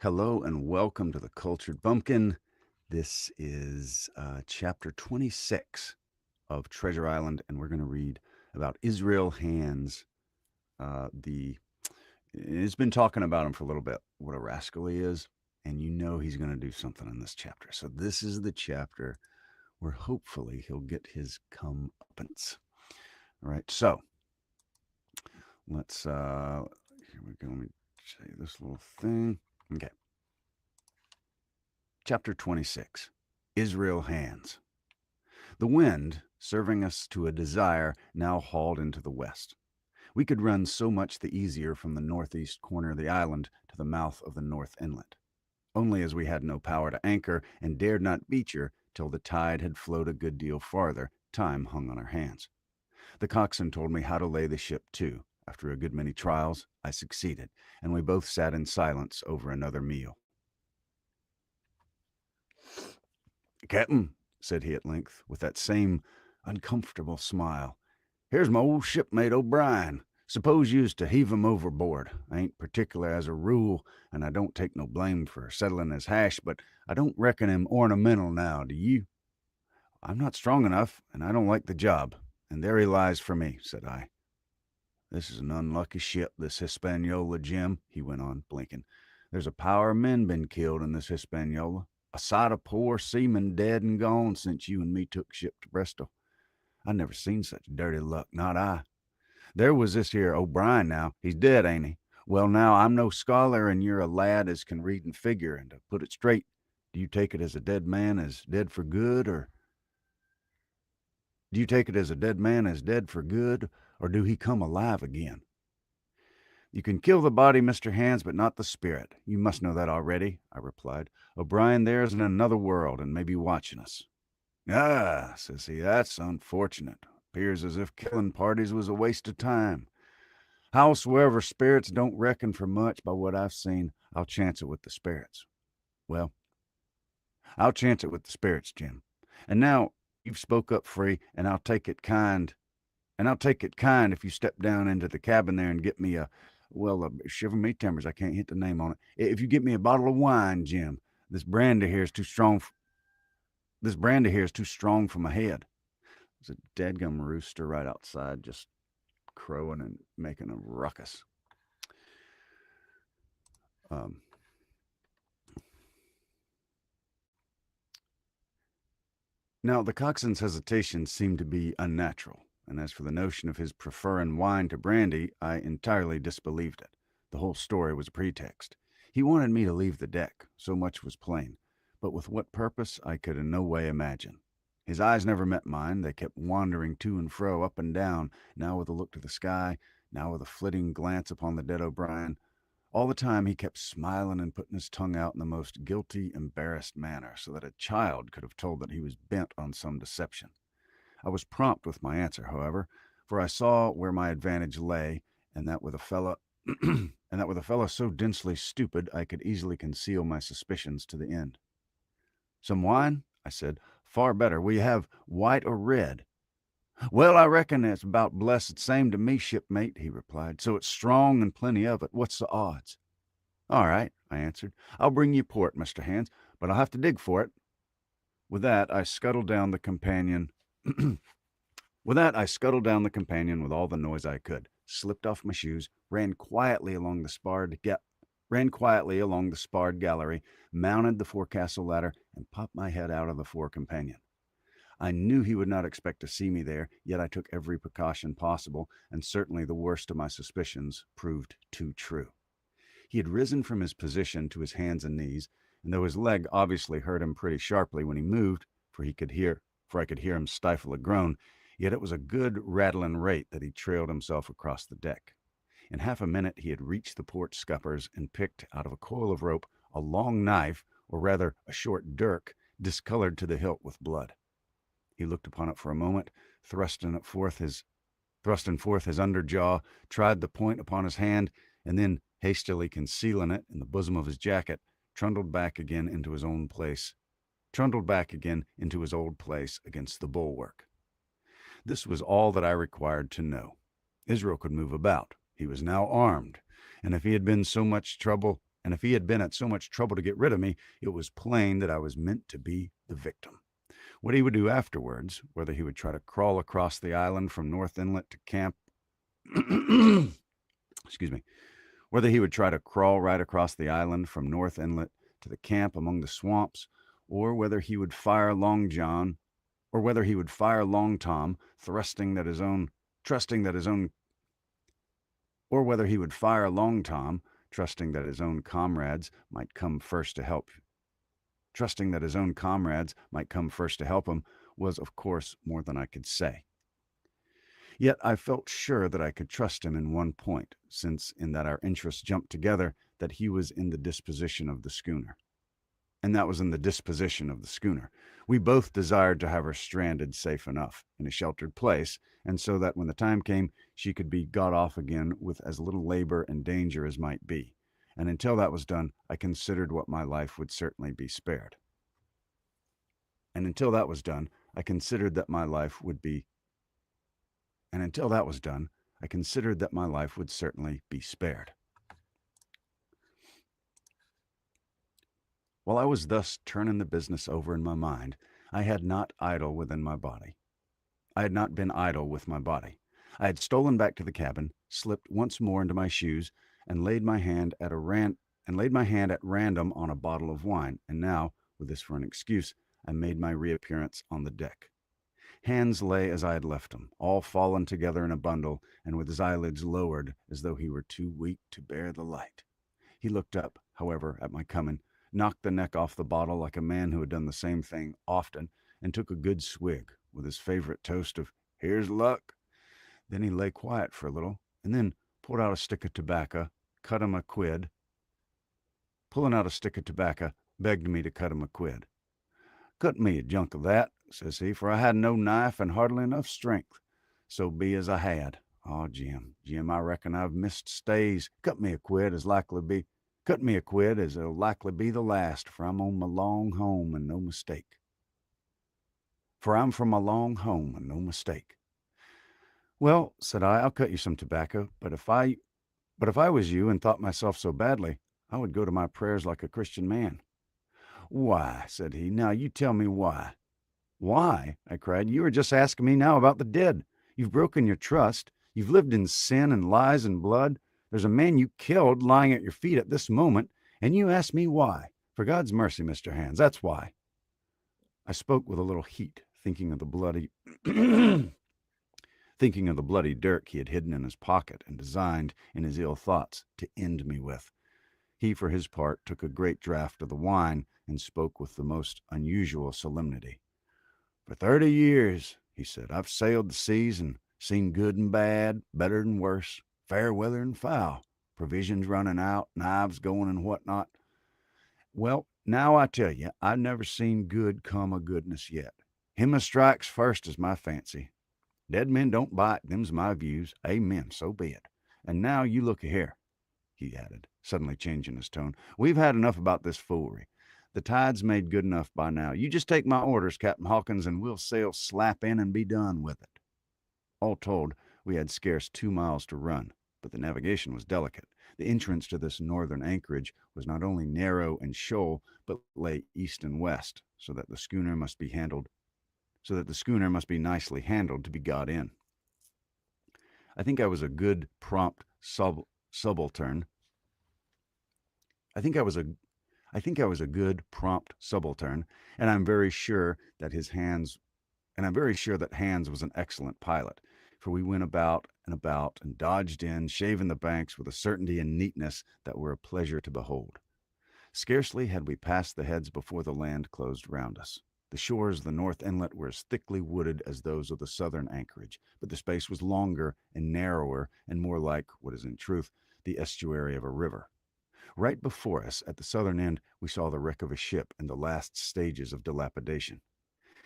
Hello and welcome to the Cultured Bumpkin. This is chapter 26 of Treasure Island, and we're going to read about Israel Hands. It's been talking about him for a little bit, what a rascal he is, and you know he's going to do something in this chapter. So this is the chapter where hopefully he'll get his comeuppance. All right, so let's, here we go. Let me show you this little thing. Okay. Chapter 26 Israel Hands. The wind, serving us to a desire, now hauled into the west. We could run so much the easier from the northeast corner of the island to the mouth of the north inlet. Only as we had no power to anchor and dared not beach her till the tide had flowed a good deal farther, time hung on our hands. The coxswain told me how to lay the ship to. After a good many trials, I succeeded, and we both sat in silence over another meal. "Captain," said he at length, with that same uncomfortable smile, "here's my old shipmate O'Brien. Suppose you was to heave him overboard. I ain't particular as a rule, and I don't take no blame for settling his hash, but I don't reckon him ornamental now, do you?" "I'm not strong enough, and I don't like the job, and there he lies for me," said I. "This is an unlucky ship, this Hispaniola, Jim," he went on, blinking. "There's a power of men been killed in this Hispaniola. A sight of poor seamen dead and gone since you and me took ship to Bristol. I never seen such dirty luck, not I. There was this here O'Brien now. He's dead, ain't he? Well, now, I'm no scholar, and you're a lad as can read and figure, and to put it straight, do you take it as a dead man is dead for good, or do you take it as a dead man is dead for good, or do he come alive again?" "You can kill the body, Mr. Hands, but not the spirit. You must know that already," I replied. "O'Brien there's in another world, and may be watching us." "Ah," says he, "that's unfortunate. Appears as if killing parties was a waste of time. Howsoever, spirits don't reckon for much by what I've seen. I'll chance it with the spirits." "Well, I'll chance it with the spirits, Jim. And now you've spoke up free, and I'll take it kind if you step down into the cabin there and get me shiver me timbers, I can't hit the name on it. If you get me a bottle of wine, Jim, this brandy here is too strong for my head." There's a dadgum rooster right outside just crowing and making a ruckus. Now, the coxswain's hesitation seemed to be unnatural, and as for the notion of his preferring wine to brandy, I entirely disbelieved it. The whole story was a pretext. He wanted me to leave the deck, so much was plain, but with what purpose I could in no way imagine. His eyes never met mine. They kept wandering to and fro, up and down, now with a look to the sky, now with a flitting glance upon the dead O'Brien. All the time he kept smiling and putting his tongue out in the most guilty, embarrassed manner, so that a child could have told that he was bent on some deception. I was prompt with my answer, however, for I saw where my advantage lay, and that with a fellow so densely stupid I could easily conceal my suspicions to the end. "Some wine?" I said. "Far better. Will you have white or red?" "Well, I reckon it's about blessed same to me, shipmate," he replied. "So it's strong and plenty of it. What's the odds?" "All right," I answered. "I'll bring you port, Mr. Hands, but I'll have to dig for it." With that, I scuttled down the companion. With all the noise I could, slipped off my shoes, ran quietly along the sparred gallery, mounted the forecastle ladder, and popped my head out of the fore companion. I knew he would not expect to see me there, yet I took every precaution possible, and certainly the worst of my suspicions proved too true. He had risen from his position to his hands and knees, and though his leg obviously hurt him pretty sharply when he moved, for I could hear him stifle a groan, yet it was a good rattling rate that he trailed himself across the deck. In half a minute he had reached the port scuppers and picked out of a coil of rope a long knife, or rather a short dirk, discolored to the hilt with blood. He looked upon it for a moment, thrusting forth his under jaw, tried the point upon his hand, and then, hastily concealing it in the bosom of his jacket, trundled back again into his old place against the bulwark. This was all that I required to know. Israel could move about. He was now armed, and if he had been so much trouble And if he had been at so much trouble to get rid of me, it was plain that I was meant to be the victim. What he would do afterwards, whether he would try to crawl across the island from North Inlet to camp, excuse me, whether he would try to crawl right across the island from North Inlet to the camp among the swamps, or whether he would fire Long John, or whether he would fire Long Tom, trusting that his own, or whether he would fire Long Tom, trusting that his own comrades might come first to help trusting that his own comrades might come first to help him, was, of course, more than I could say. Yet I felt sure that I could trust him in one point, since in that our interests jumped together, that he was in the disposition of the schooner. And that was in the disposition of the schooner. We both desired to have her stranded safe enough in a sheltered place, and so that when the time came, she could be got off again with as little labor and danger as might be. And until that was done, I considered what my life would certainly be spared. And until that was done, I considered that my life would be and until that was done, I considered that my life would certainly be spared. While I was thus turning the business over in my mind, I had not idle within my body. I had not been idle with my body. I had stolen back to the cabin, slipped once more into my shoes, and laid my hand at random on a bottle of wine, and now, with this for an excuse, I made my reappearance on the deck. Hands lay as I had left him, all fallen together in a bundle, and with his eyelids lowered as though he were too weak to bear the light. He looked up, however, at my coming, knocked the neck off the bottle like a man who had done the same thing often, and took a good swig, with his favorite toast of, "Here's luck." Then he lay quiet for a little, and then pulled out a stick of tobacco, cut him a quid. Pulling out a stick of tobacco, begged me to cut him a quid. "Cut me a junk of that," says he, "for I had no knife and hardly enough strength. So be as I had. Oh, Jim, I reckon I've missed stays. Cut me a quid as it'll likely be the last, for I'm on my long home and no mistake. "Well," said I, "I'll cut you some tobacco, but if I was you and thought myself so badly, I would go to my prayers like a Christian man." "Why?" said he. "Now you tell me why." "Why?" I cried. "You are just asking me now about the dead. You've broken your trust. You've lived in sin and lies and blood. There's a man you killed lying at your feet at this moment, and you ask me why. For God's mercy, Mr. Hands, that's why." I spoke with a little heat, thinking of the bloody dirk he had hidden in his pocket and designed, in his ill thoughts, to end me with. He, for his part, took a great draught of the wine and spoke with the most unusual solemnity. "For 30 years," he said, "I've sailed the seas and seen good and bad, better and worse, fair weather and foul, provisions running out, knives going and whatnot. Well, now I tell you, I've never seen good come o' goodness yet. Him as strikes first is my fancy. Dead men don't bite, them's my views. Amen, so be it. And now you look here," he added, suddenly changing his tone. "We've had enough about this foolery. The tide's made good enough by now. You just take my orders, Captain Hawkins, and we'll sail slap in and be done with it." All told, we had scarce 2 miles to run, but the navigation was delicate. The entrance to this northern anchorage was not only narrow and shoal, but lay east and west, so that the schooner must be nicely handled to be got in. I think I was a good, prompt subaltern. I think I was a good, prompt subaltern, and I'm very sure that Hands was an excellent pilot, for we went about and dodged in, shaving the banks with a certainty and neatness that were a pleasure to behold. Scarcely had we passed the heads before the land closed round us. The shores of the North Inlet were as thickly wooded as those of the southern anchorage, but the space was longer and narrower and more like, what is in truth, the estuary of a river. Right before us, at the southern end, we saw the wreck of a ship in the last stages of dilapidation.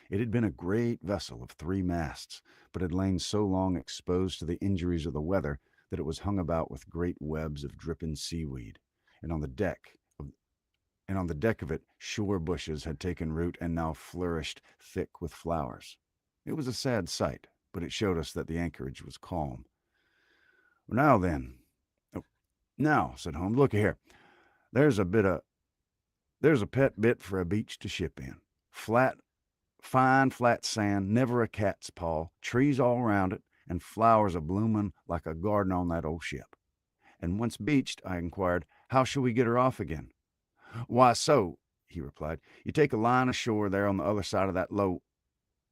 It had been a great vessel of 3 masts, but had lain so long exposed to the injuries of the weather that it was hung about with great webs of dripping seaweed, and on the deck of it shore bushes had taken root and now flourished thick with flowers. It was a sad sight, but it showed us that the anchorage was calm. "Now then," said Holmes, "look here. There's a bit of there's a pet bit for a beach to ship in. Flat, fine, flat sand, never a cat's paw, trees all around it, and flowers a bloomin' like a garden on that old ship. And once beached, I inquired, how shall we get her off again? Why, so, he replied, you take a line ashore there on the other side of that low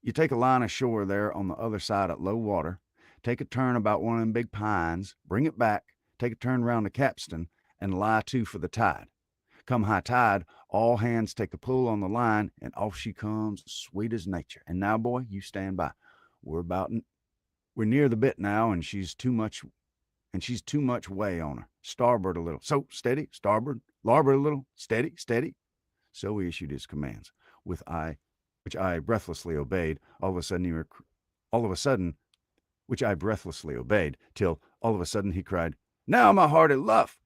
You take a line ashore there on the other side at low water, take a turn about one of them big pines, bring it back, take a turn round the capstan, and lie to for the tide. Come high tide, all hands take a pull on the line, and off she comes, sweet as nature. And now, boy, you stand by. We're about we're near the bit now, and she's too much way on her. Starboard a little. So steady, starboard, larboard a little, steady, steady. So he issued his commands, with which I breathlessly obeyed. All of a sudden, which I breathlessly obeyed, till all of a sudden he cried, "Now, my hearty luff!"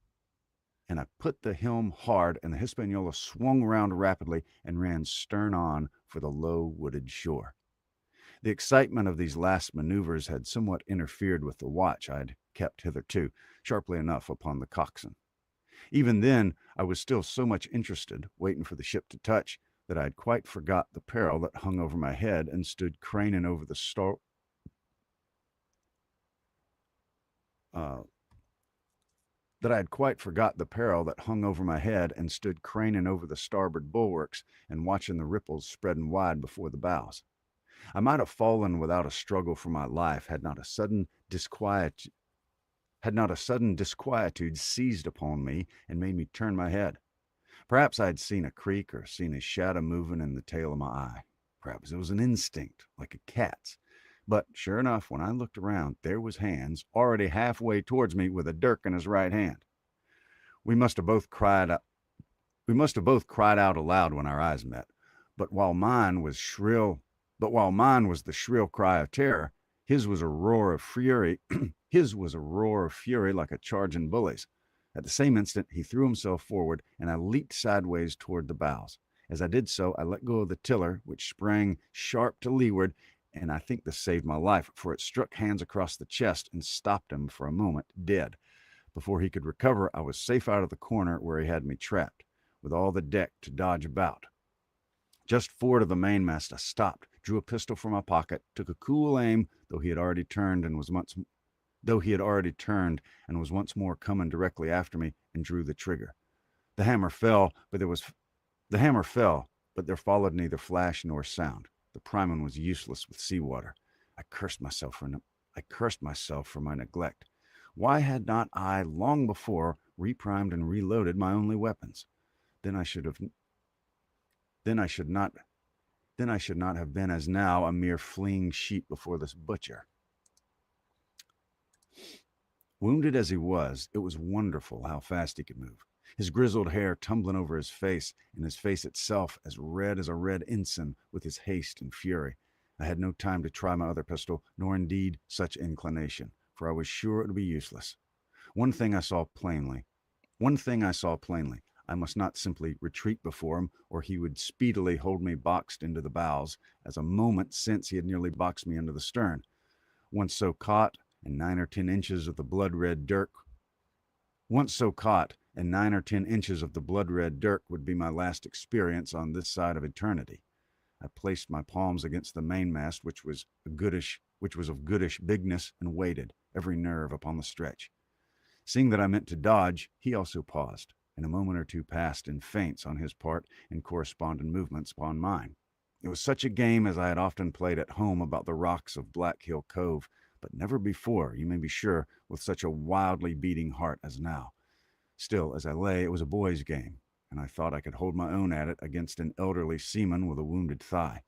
And I put the helm hard, and the Hispaniola swung round rapidly and ran stern on for the low wooded shore. The excitement of these last maneuvers had somewhat interfered with the watch I had kept hitherto, sharply enough upon the coxswain. Even then, I was still so much interested, waiting for the ship to touch, that I had quite forgot the peril that hung over my head and stood craning over the that I had quite forgot the peril that hung over my head and stood craning over the starboard bulwarks and watching the ripples spreading wide before the bows. I might have fallen without a struggle for my life had not a sudden disquietude seized upon me and made me turn my head. Perhaps I had seen a creak or seen a shadow moving in the tail of my eye. Perhaps it was an instinct, like a cat's. But sure enough, when I looked around, there was Hans already halfway towards me with a dirk in his right hand. We must have both cried out. We must have both cried out aloud when our eyes met. But while mine was the shrill cry of terror, his was a roar of fury. His was a roar of fury like a charging bully's. At the same instant, he threw himself forward, and I leaped sideways toward the bows. As I did so, I let go of the tiller, which sprang sharp to leeward, and I think this saved my life, for it struck Hans across the chest and stopped him for a moment, dead. Before he could recover, I was safe out of the corner where he had me trapped, with all the deck to dodge about. Just forward of the mainmast, I stopped, drew a pistol from my pocket, took a cool aim, though he had already turned and was once more coming directly after me, and drew the trigger. The hammer fell, but there followed neither flash nor sound. The priming was useless with seawater. I cursed myself for my neglect. Why had not I long before reprimed and reloaded my only weapons? Then I should not have been as now a mere fleeing sheep before this butcher. Wounded as he was, it was wonderful how fast he could move. His grizzled hair tumbling over his face, and his face itself as a red ensign with his haste and fury. I had no time to try my other pistol, nor indeed such inclination, for I was sure it would be useless. One thing I saw plainly. I must not simply retreat before him, or he would speedily hold me boxed into the bows, as a moment since he had nearly boxed me into the stern. Once so caught, and 9 or 10 inches of the blood-red dirk would be my last experience on this side of eternity. I placed my palms against the mainmast, which was of goodish bigness, and waited, every nerve upon the stretch. Seeing that I meant to dodge, he also paused, and a moment or two passed in feints on his part and corresponding movements upon mine. It was such a game as I had often played at home about the rocks of Black Hill Cove, but never before, you may be sure, with such a wildly beating heart as now. Still, as I lay, it was a boy's game, and I thought I could hold my own at it against an elderly seaman with a wounded thigh.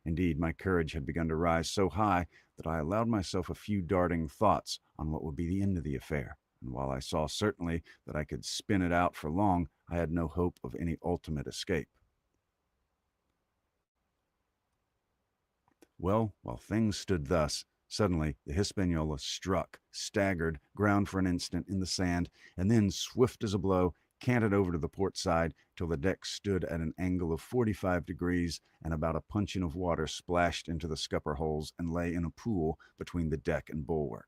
Indeed, my courage had begun to rise so high that I allowed myself a few darting thoughts on what would be the end of the affair, and while I saw certainly that I could spin it out for long, I had no hope of any ultimate escape. Well, while things stood thus, suddenly the Hispaniola struck, staggered, ground for an instant in the sand, and then, swift as a blow, canted over to the port side till the deck stood at an angle of 45 degrees, and about a puncheon of water splashed into the scupper holes and lay in a pool between the deck and bulwark.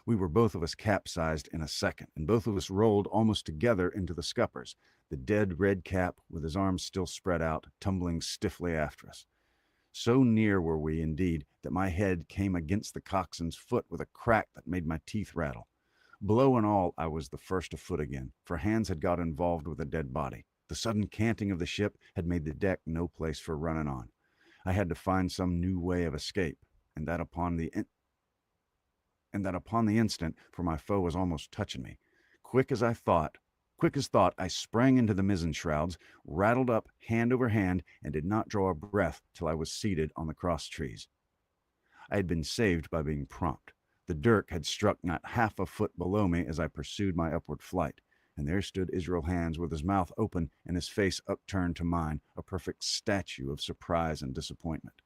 We were both of us capsized in a second, and both of us rolled almost together into the scuppers, the dead red cap, with his arms still spread out, tumbling stiffly after us. So near were we, indeed, that my head came against the coxswain's foot with a crack that made my teeth rattle. Blow and all, I was the first afoot again, for hands had got involved with a dead body. The sudden canting of the ship had made the deck no place for running on. I had to find some new way of escape, and that upon the instant, for my foe was almost touching me. Quick as thought, I sprang into the mizzen shrouds, rattled up hand over hand, and did not draw a breath till I was seated on the cross trees. I had been saved by being prompt. The dirk had struck not half a foot below me as I pursued my upward flight, and there stood Israel Hands with his mouth open and his face upturned to mine, a perfect statue of surprise and disappointment.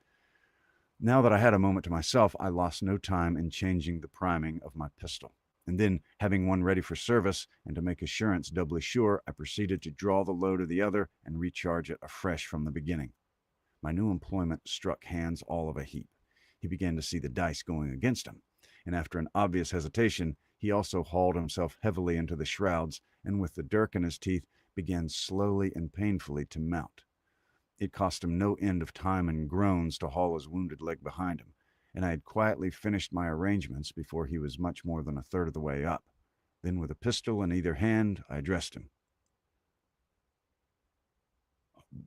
Now that I had a moment to myself, I lost no time in changing the priming of my pistol. And then, having one ready for service, and to make assurance doubly sure, I proceeded to draw the load of the other and recharge it afresh from the beginning. My new employment struck Hands all of a heap. He began to see the dice going against him, and after an obvious hesitation, he also hauled himself heavily into the shrouds, and with the dirk in his teeth, began slowly and painfully to mount. It cost him no end of time and groans to haul his wounded leg behind him, and I had quietly finished my arrangements before he was much more than a third of the way up. Then, with a pistol in either hand, I addressed him.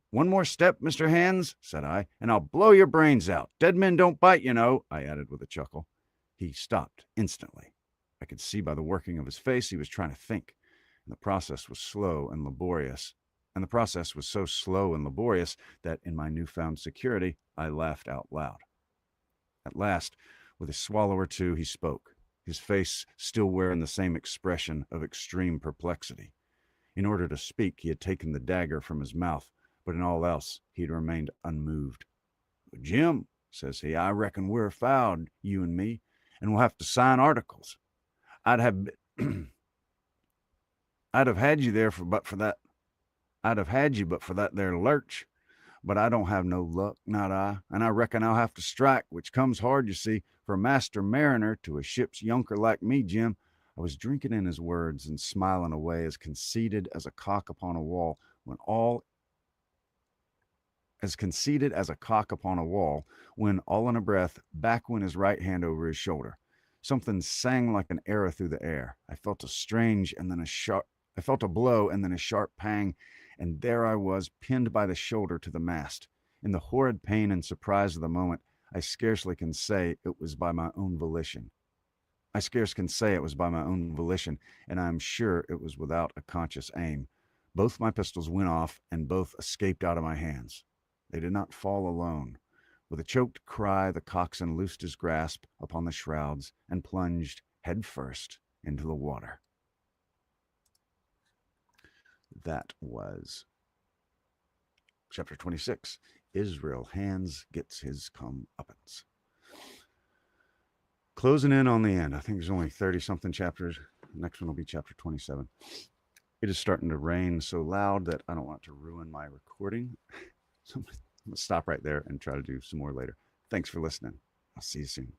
"One more step, Mr. Hands," said I, "and I'll blow your brains out. Dead men don't bite, you know," I added with a chuckle. He stopped instantly. I could see by the working of his face he was trying to think, and the process was so slow and laborious that, in my newfound security, I laughed out loud. At last, with a swallow or two, he spoke, his face still wearing the same expression of extreme perplexity. In order to speak, he had taken the dagger from his mouth, but in all else he had remained unmoved. "Jim," says he, "I reckon we're fouled, you and me, and we'll have to sign articles. I'd have had you there but for that there lurch. But I don't have no luck, not I, and I reckon I'll have to strike, which comes hard, you see, for a master mariner to a ship's yunker like me, Jim." I was drinking in his words and smiling away, as conceited as a cock upon a wall, when all in a breath, back went his right hand over his shoulder. Something sang like an arrow through the air. I felt a blow and then a sharp pang, and there I was, pinned by the shoulder to the mast. In the horrid pain and surprise of the moment, I scarce can say it was by my own volition, and I am sure it was without a conscious aim. Both my pistols went off, and both escaped out of my hands. They did not fall alone. With a choked cry, the coxswain loosed his grasp upon the shrouds and plunged head first into the water. That was chapter 26. Israel Hands gets his comeuppance. Closing in on the end. I think there's only 30-something chapters. The next one will be chapter 27. It is starting to rain so loud that I don't want to ruin my recording. So I'm going to stop right there and try to do some more later. Thanks for listening. I'll see you soon.